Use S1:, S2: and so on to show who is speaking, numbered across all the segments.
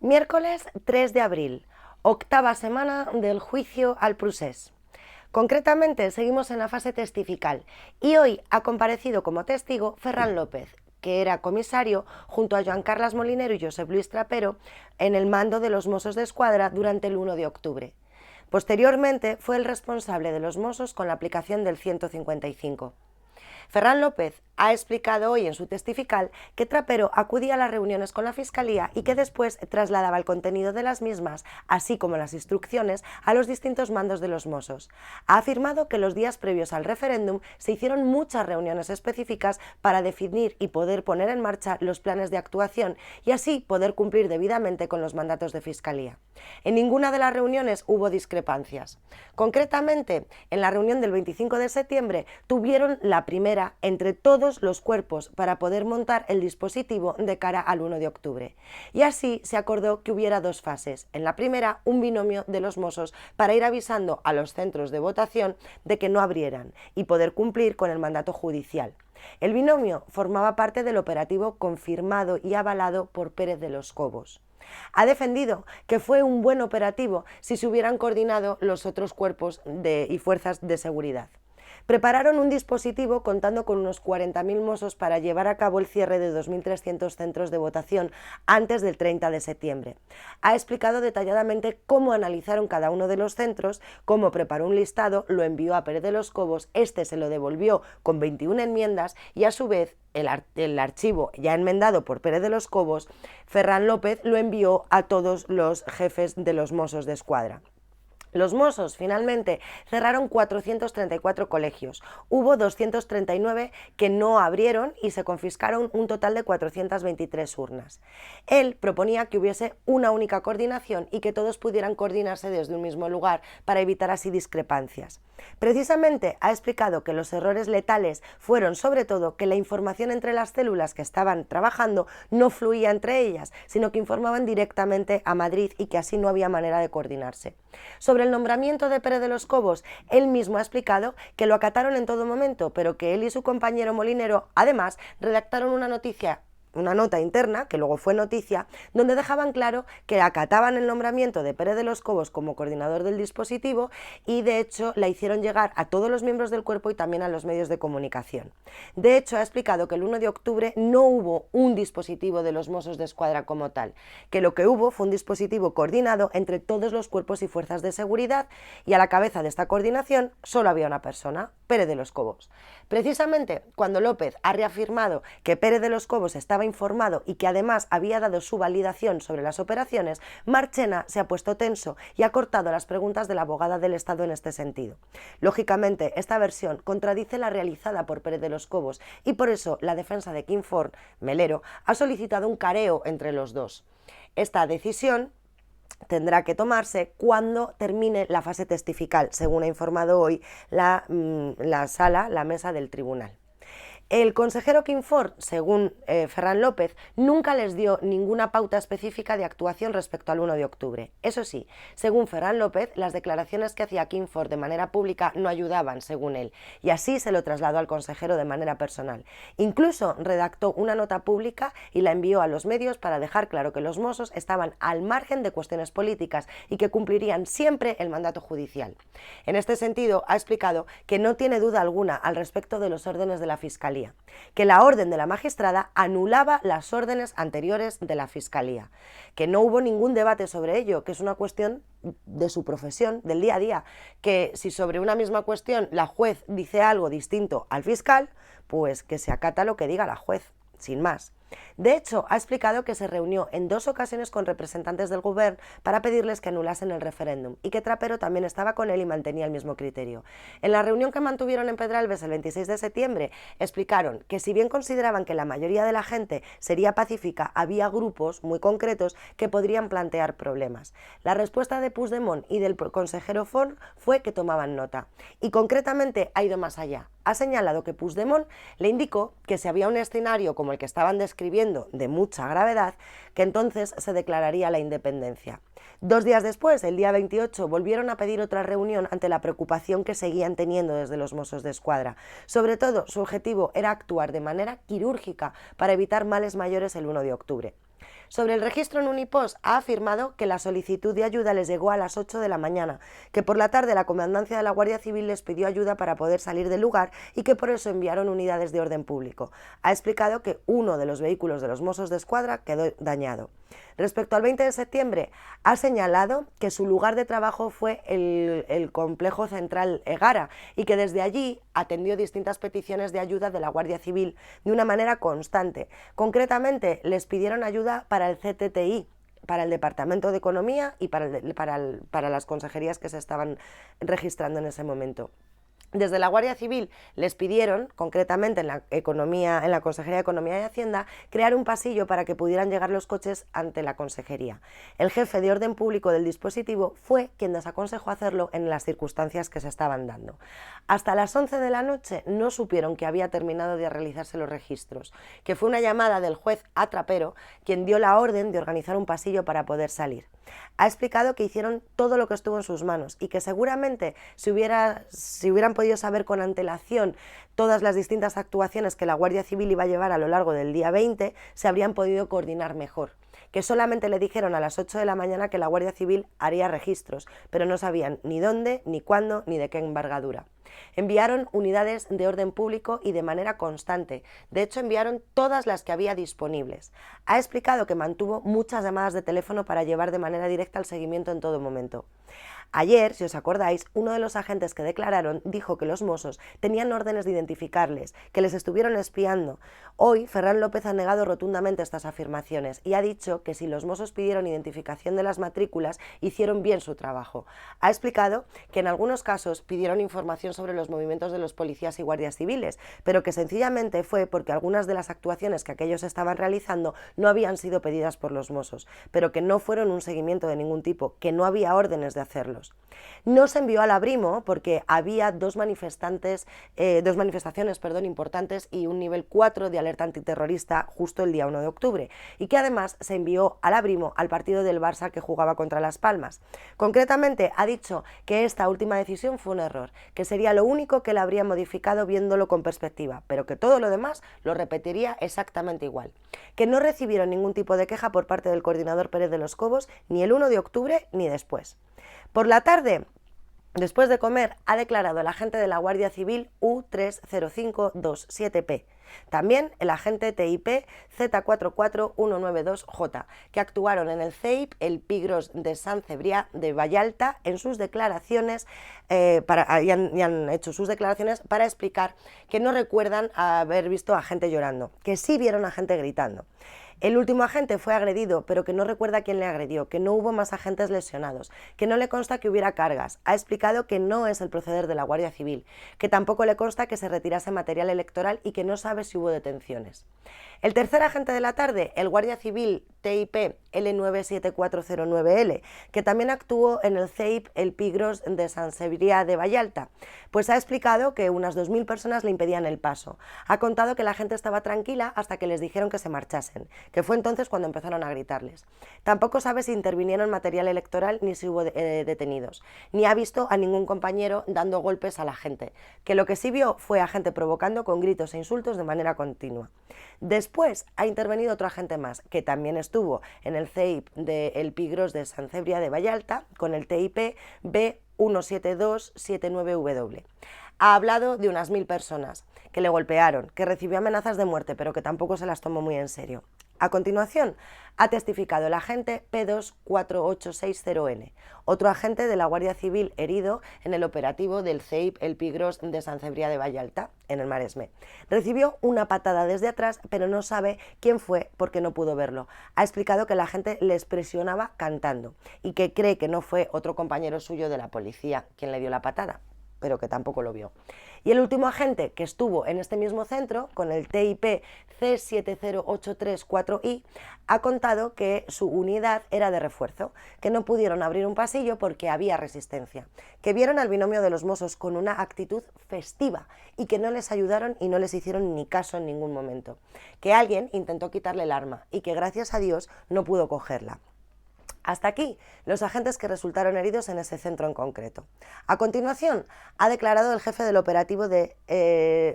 S1: Miércoles 3 de abril, octava semana del juicio al procés. Concretamente, seguimos en la fase testifical y hoy ha comparecido como testigo Ferran López, que era comisario junto a Joan Carles Molinero y Josep Luis Trapero en el mando de los Mossos d'Esquadra durante el 1 de octubre. Posteriormente, fue el responsable de los Mossos con la aplicación del 155. Ferran López ha explicado hoy en su testifical que Trapero acudía a las reuniones con la Fiscalía y que después trasladaba el contenido de las mismas, así como las instrucciones, a los distintos mandos de los Mossos. Ha afirmado que los días previos al referéndum se hicieron muchas reuniones específicas para definir y poder poner en marcha los planes de actuación y así poder cumplir debidamente con los mandatos de Fiscalía. En ninguna de las reuniones hubo discrepancias. Concretamente, en la reunión del 25 de septiembre tuvieron la primera entre todos los cuerpos para poder montar el dispositivo de cara al 1 de octubre. Y así se acordó que hubiera dos fases. En la primera, un binomio de los Mossos para ir avisando a los centros de votación de que no abrieran y poder cumplir con el mandato judicial. El binomio formaba parte del operativo confirmado y avalado por Pérez de los Cobos. Ha defendido que fue un buen operativo si se hubieran coordinado los otros cuerpos y fuerzas de seguridad. Prepararon un dispositivo contando con unos 40.000 Mossos para llevar a cabo el cierre de 2.300 centros de votación antes del 30 de septiembre. Ha explicado detalladamente cómo analizaron cada uno de los centros, cómo preparó un listado, lo envió a Pérez de los Cobos, este se lo devolvió con 21 enmiendas y a su vez el archivo ya enmendado por Pérez de los Cobos, Ferran López lo envió a todos los jefes de los Mossos d'Esquadra. Los Mossos finalmente cerraron 434 colegios, hubo 239 que no abrieron y se confiscaron un total de 423 urnas. Él proponía que hubiese una única coordinación y que todos pudieran coordinarse desde un mismo lugar para evitar así discrepancias. Precisamente ha explicado que los errores letales fueron sobre todo que la información entre las células que estaban trabajando no fluía entre ellas, sino que informaban directamente a Madrid y que así no había manera de coordinarse. Sobre el nombramiento de Pérez de los Cobos, él mismo ha explicado que lo acataron en todo momento, pero que él y su compañero Molinero, además, redactaron una nota interna, que luego fue noticia, donde dejaban claro que acataban el nombramiento de Pérez de los Cobos como coordinador del dispositivo y de hecho la hicieron llegar a todos los miembros del cuerpo y también a los medios de comunicación. De hecho ha explicado que el 1 de octubre no hubo un dispositivo de los Mossos d'Esquadra como tal, que lo que hubo fue un dispositivo coordinado entre todos los cuerpos y fuerzas de seguridad y a la cabeza de esta coordinación solo había una persona, Pérez de los Cobos. Precisamente cuando López ha reafirmado que Pérez de los Cobos estaba informado y que además había dado su validación sobre las operaciones, Marchena se ha puesto tenso y ha cortado las preguntas de la abogada del Estado en este sentido. Lógicamente, esta versión contradice la realizada por Pérez de los Cobos y por eso la defensa de Quim Forn, Melero, ha solicitado un careo entre los dos. Esta decisión tendrá que tomarse cuando termine la fase testifical, según ha informado hoy la mesa del tribunal. El consejero Quim Forn, según Ferran López, nunca les dio ninguna pauta específica de actuación respecto al 1 de octubre. Eso sí, según Ferran López, las declaraciones que hacía Quim Forn de manera pública no ayudaban, según él, y así se lo trasladó al consejero de manera personal. Incluso redactó una nota pública y la envió a los medios para dejar claro que los Mossos estaban al margen de cuestiones políticas y que cumplirían siempre el mandato judicial. En este sentido, ha explicado que no tiene duda alguna al respecto de los órdenes de la Fiscalía, que la orden de la magistrada anulaba las órdenes anteriores de la Fiscalía, que no hubo ningún debate sobre ello, que es una cuestión de su profesión, del día a día, que si sobre una misma cuestión la juez dice algo distinto al fiscal, pues que se acata lo que diga la juez, sin más. De hecho, ha explicado que se reunió en 2 ocasiones con representantes del Govern para pedirles que anulasen el referéndum y que Trapero también estaba con él y mantenía el mismo criterio. En la reunión que mantuvieron en Pedralbes el 26 de septiembre, explicaron que si bien consideraban que la mayoría de la gente sería pacífica, había grupos muy concretos que podrían plantear problemas. La respuesta de Puigdemont y del consejero Forn fue que tomaban nota. Y concretamente ha ido más allá. Ha señalado que Puigdemont le indicó que si había un escenario como el que estaban describiendo de mucha gravedad, que entonces se declararía la independencia. 2 días después, el día 28, volvieron a pedir otra reunión ante la preocupación que seguían teniendo desde los Mossos d'Esquadra. Sobre todo, su objetivo era actuar de manera quirúrgica para evitar males mayores el 1 de octubre. Sobre el registro en Unipost ha afirmado que la solicitud de ayuda les llegó a las 8 de la mañana, que por la tarde la comandancia de la Guardia Civil les pidió ayuda para poder salir del lugar y que por eso enviaron unidades de orden público. Ha explicado que uno de los vehículos de los Mossos d'Esquadra quedó dañado. Respecto al 20 de septiembre, ha señalado que su lugar de trabajo fue el complejo central Egara y que desde allí atendió distintas peticiones de ayuda de la Guardia Civil de una manera constante. Concretamente, les pidieron ayuda para el CTTI, para el Departamento de Economía y para las consejerías que se estaban registrando en ese momento. Desde la Guardia Civil les pidieron, concretamente en la Consejería de Economía y Hacienda, crear un pasillo para que pudieran llegar los coches ante la consejería. El jefe de orden público del dispositivo fue quien les aconsejó hacerlo en las circunstancias que se estaban dando. Hasta las 11 de la noche no supieron que había terminado de realizarse los registros, que fue una llamada del juez a Trapero quien dio la orden de organizar un pasillo para poder salir. Ha explicado que hicieron todo lo que estuvo en sus manos y que seguramente si hubieran podido saber con antelación todas las distintas actuaciones que la Guardia Civil iba a llevar a lo largo del día 20, se habrían podido coordinar mejor. Que solamente le dijeron a las 8 de la mañana que la Guardia Civil haría registros, pero no sabían ni dónde, ni cuándo, ni de qué envergadura. Enviaron unidades de orden público y de manera constante. De hecho, enviaron todas las que había disponibles. Ha explicado que mantuvo muchas llamadas de teléfono para llevar de manera directa el seguimiento en todo momento. Ayer, si os acordáis, uno de los agentes que declararon dijo que los Mossos tenían órdenes de identificarles, que les estuvieron espiando. Hoy, Ferran López ha negado rotundamente estas afirmaciones y ha dicho que si los Mossos pidieron identificación de las matrículas, hicieron bien su trabajo. Ha explicado que en algunos casos pidieron información sobre los movimientos de los policías y guardias civiles, pero que sencillamente fue porque algunas de las actuaciones que aquellos estaban realizando no habían sido pedidas por los Mossos, pero que no fueron un seguimiento de ningún tipo, que no había órdenes de hacerlo. No se envió al Abrimo porque había dos manifestaciones importantes y un nivel 4 de alerta antiterrorista justo el día 1 de octubre, y que además se envió al Abrimo al partido del Barça que jugaba contra Las Palmas. Concretamente ha dicho que esta última decisión fue un error, que sería lo único que le habría modificado viéndolo con perspectiva, pero que todo lo demás lo repetiría exactamente igual. Que no recibieron ningún tipo de queja por parte del coordinador Pérez de los Cobos ni el 1 de octubre ni después. Por la tarde, después de comer, ha declarado el agente de la Guardia Civil U3052-7P. También el agente TIP Z44192J, que actuaron en el CEIP, el Pigros de Sant Cebrià de Vallalta, en sus declaraciones, y han hecho sus declaraciones para explicar que no recuerdan haber visto a gente llorando, que sí vieron a gente gritando. El último agente fue agredido, pero que no recuerda quién le agredió, que no hubo más agentes lesionados, que no le consta que hubiera cargas. Ha explicado que no es el proceder de la Guardia Civil, que tampoco le consta que se retirase material electoral y que no sabe si hubo detenciones. El tercer agente de la tarde, el Guardia Civil TIP L97409L, que también actuó en el CEIP El Pigros de Sant Cebrià de Vallalta, pues ha explicado que unas 2000 personas le impedían el paso. Ha contado que la gente estaba tranquila hasta que les dijeron que se marchasen, que fue entonces cuando empezaron a gritarles. Tampoco sabe si intervinieron material electoral ni si hubo detenidos, ni ha visto a ningún compañero dando golpes a la gente, que lo que sí vio fue a gente provocando con gritos e insultos de manera continua. Después ha intervenido otro agente más, que también estuvo en el CEIP de El Pigros de Sant Cebrià de Vallalta, con el TIP B17279W. Ha hablado de unas 1000 personas que le golpearon, que recibió amenazas de muerte, pero que tampoco se las tomó muy en serio. A continuación, ha testificado el agente P24860N, otro agente de la Guardia Civil herido en el operativo del CEIP El Pigros de Sant Cebrià de Vallalta, en el Maresme. Recibió una patada desde atrás, pero no sabe quién fue porque no pudo verlo. Ha explicado que la gente les presionaba cantando y que cree que no fue otro compañero suyo de la policía quien le dio la patada, pero que tampoco lo vio. Y el último agente que estuvo en este mismo centro, con el TIP C70834I, ha contado que su unidad era de refuerzo, que no pudieron abrir un pasillo porque había resistencia, que vieron al binomio de los Mossos con una actitud festiva y que no les ayudaron y no les hicieron ni caso en ningún momento, que alguien intentó quitarle el arma y que gracias a Dios no pudo cogerla. Hasta aquí los agentes que resultaron heridos en ese centro en concreto. A continuación, ha declarado el jefe del operativo de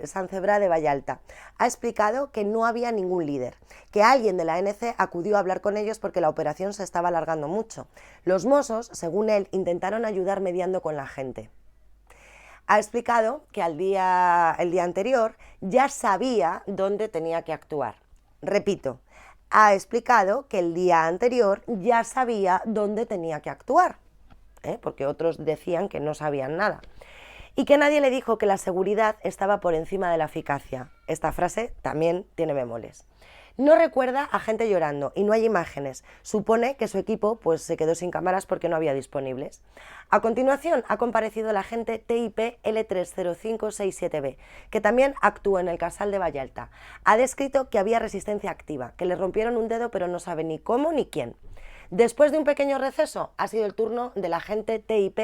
S1: Sant Cebrià de Vallalta. Ha explicado que no había ningún líder, que alguien de la ANC acudió a hablar con ellos porque la operación se estaba alargando mucho. Los Mossos, según él, intentaron ayudar mediando con la gente. Ha explicado que el día anterior ya sabía dónde tenía que actuar. Repito, ha explicado que el día anterior ya sabía dónde tenía que actuar, porque otros decían que no sabían nada. Y que nadie le dijo que la seguridad estaba por encima de la eficacia. Esta frase también tiene bemoles. No recuerda a gente llorando y no hay imágenes. Supone que su equipo se quedó sin cámaras porque no había disponibles. A continuación ha comparecido el agente TIP L30567B, que también actuó en el Casal de Vallalta. Ha descrito que había resistencia activa, que le rompieron un dedo pero no sabe ni cómo ni quién. Después de un pequeño receso, ha sido el turno del agente TIP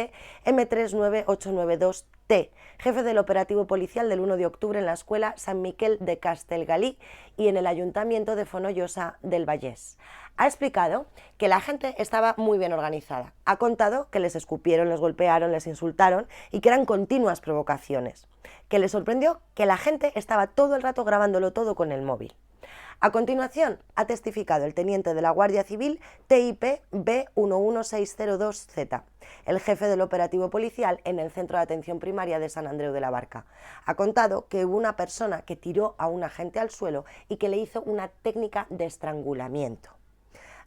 S1: M39892T, jefe del operativo policial del 1 de octubre en la escuela San Miquel de Castellgalí y en el ayuntamiento de Fonollosa del Vallès. Ha explicado que la gente estaba muy bien organizada. Ha contado que les escupieron, les golpearon, les insultaron y que eran continuas provocaciones. Que le sorprendió que la gente estaba todo el rato grabándolo todo con el móvil. A continuación, ha testificado el teniente de la Guardia Civil TIP B11602Z, el jefe del operativo policial en el Centro de Atención Primaria de Sant Andreu de la Barca. Ha contado que hubo una persona que tiró a un agente al suelo y que le hizo una técnica de estrangulamiento.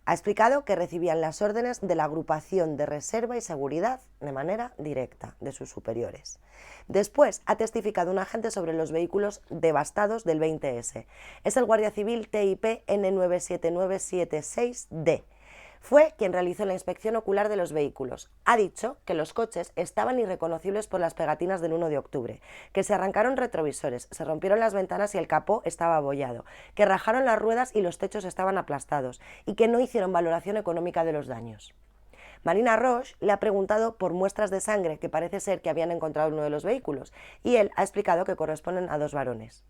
S1: Ha explicado que recibían las órdenes de la agrupación de reserva y seguridad de manera directa de sus superiores. Después ha testificado un agente sobre los vehículos devastados del 20S. Es el guardia civil TIP N97976D. Fue quien realizó la inspección ocular de los vehículos. Ha dicho que los coches estaban irreconocibles por las pegatinas del 1 de octubre, que se arrancaron retrovisores, se rompieron las ventanas y el capó estaba abollado, que rajaron las ruedas y los techos estaban aplastados y que no hicieron valoración económica de los daños. Marina Roche le ha preguntado por muestras de sangre que parece ser que habían encontrado en uno de los vehículos y él ha explicado que corresponden a 2 varones.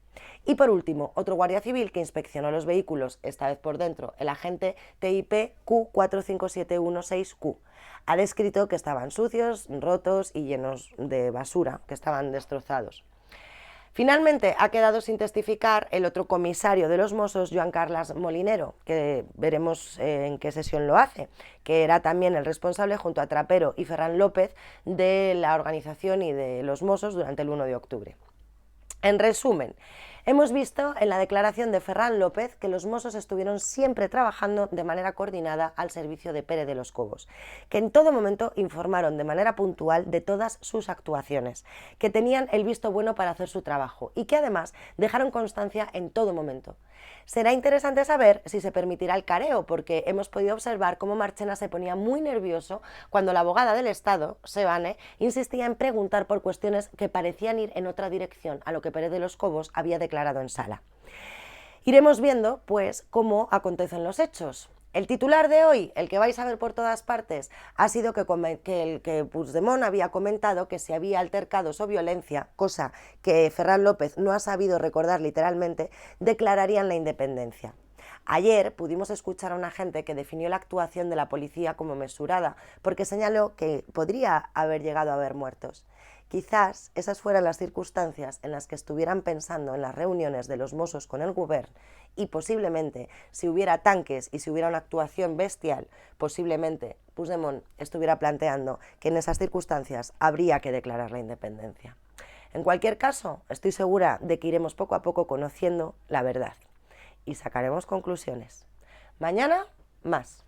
S1: Y por último, otro guardia civil que inspeccionó los vehículos, esta vez por dentro, el agente TIP Q45716Q, ha descrito que estaban sucios, rotos y llenos de basura, que estaban destrozados. Finalmente ha quedado sin testificar el otro comisario de los Mossos, Joan Carles Molinero, que veremos en qué sesión lo hace, que era también el responsable junto a Trapero y Ferran López de la organización y de los Mossos durante el 1 de octubre. En resumen, hemos visto en la declaración de Ferran López que los Mossos estuvieron siempre trabajando de manera coordinada al servicio de Pere de los Cobos, que en todo momento informaron de manera puntual de todas sus actuaciones, que tenían el visto bueno para hacer su trabajo y que además dejaron constancia en todo momento. Será interesante saber si se permitirá el careo, porque hemos podido observar cómo Marchena se ponía muy nervioso cuando la abogada del Estado, Sebane, insistía en preguntar por cuestiones que parecían ir en otra dirección a lo que Pere de los Cobos había declarado en sala. Iremos viendo, pues, cómo acontecen los hechos. El titular de hoy, el que vais a ver por todas partes, ha sido que Puigdemont había comentado que si había altercados o violencia, cosa que Ferran López no ha sabido recordar literalmente, declararían la independencia. Ayer pudimos escuchar a un agente que definió la actuación de la policía como mesurada, porque señaló que podría haber llegado a haber muertos. Quizás esas fueran las circunstancias en las que estuvieran pensando en las reuniones de los Mossos con el Govern y posiblemente si hubiera tanques y si hubiera una actuación bestial, posiblemente Puigdemont estuviera planteando que en esas circunstancias habría que declarar la independencia. En cualquier caso, estoy segura de que iremos poco a poco conociendo la verdad y sacaremos conclusiones. Mañana, más.